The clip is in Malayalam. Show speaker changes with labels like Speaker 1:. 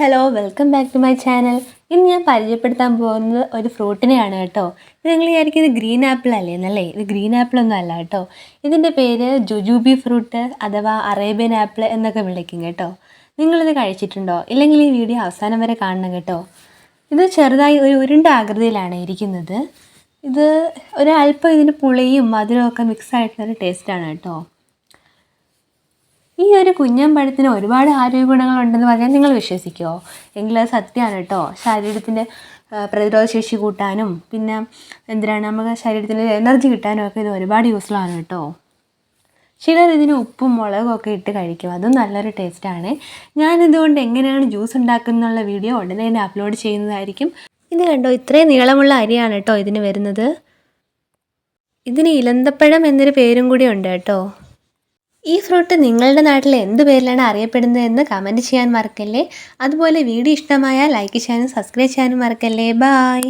Speaker 1: Hello welcome back to my channel. ഇന്ന് ഞാൻ പരിചയപ്പെടുത്താൻ പോകുന്നത് ഒരു ഫ്രൂട്ടിനെയാണ് കേട്ടോ. ഇത് നിങ്ങൾ വിചാരിക്കും ഇത് ഗ്രീൻ ആപ്പിൾ അല്ലേ എന്നല്ലേ? ഇത് ഗ്രീൻ ആപ്പിളൊന്നും അല്ല കേട്ടോ. ഇതിൻ്റെ പേര് ജുജൂബി ഫ്രൂട്ട് അഥവാ അറേബ്യൻ ആപ്പിൾ എന്നൊക്കെ വിളിക്കും കേട്ടോ. നിങ്ങളിത് കഴിച്ചിട്ടുണ്ടോ? ഇല്ലെങ്കിൽ ഈ വീഡിയോ അവസാനം വരെ കാണണം കേട്ടോ. ഇത് ചെറുതായി ഒരു ഉരുണ്ട ആകൃതിയിലാണ് ഇരിക്കുന്നത്. ഇത് ഒരല്പം ഇതിന് പുളിയും മധുരമൊക്കെ മിക്സ് ആയിട്ടുള്ളൊരു ടേസ്റ്റാണ് കേട്ടോ. ഈ ഒരു കുഞ്ഞൻ പഴത്തിന് ഒരുപാട് ആരോഗ്യ ഗുണങ്ങളുണ്ടെന്ന് പറഞ്ഞാൽ നിങ്ങൾ വിശ്വസിക്കുമോ? എങ്കിലും അത് സത്യമാണ് കേട്ടോ. ശരീരത്തിൻ്റെ പ്രതിരോധശേഷി കൂട്ടാനും പിന്നെ എന്തിനാണ് നമുക്ക് ശരീരത്തിൽ എനർജി കിട്ടാനും ഒക്കെ ഇത് ഒരുപാട് യൂസ്ഫുള്ളാണ് കേട്ടോ. ചിലർ ഇതിന് ഉപ്പും മുളകും ഒക്കെ ഇട്ട് കഴിക്കും, അതും നല്ലൊരു ടേസ്റ്റാണ്. ഞാനിതുകൊണ്ട് എങ്ങനെയാണ് ജ്യൂസ് ഉണ്ടാക്കുന്നുള്ള വീഡിയോ ഉടനെ തന്നെ അപ്ലോഡ് ചെയ്യുന്നതായിരിക്കും. ഇത് കണ്ടോ, ഇത്രയും നീളമുള്ള അരിയാണ് കേട്ടോ ഇതിന് വരുന്നത്. ഇതിന് ഇലന്തപ്പഴം എന്നൊരു പേരും കൂടി ഉണ്ട് കേട്ടോ. ഈ ഫ്രൂട്ട് നിങ്ങളുടെ നാട്ടിൽ എന്ത് പേരിലാണ് അറിയപ്പെടുന്നതെന്ന് കമൻറ്റ് ചെയ്യാൻ മറക്കല്ലേ. അതുപോലെ വീഡിയോ ഇഷ്ടമായാൽ ലൈക്ക് ചെയ്യാനും സബ്സ്ക്രൈബ് ചെയ്യാനും മറക്കല്ലേ. ബായ്.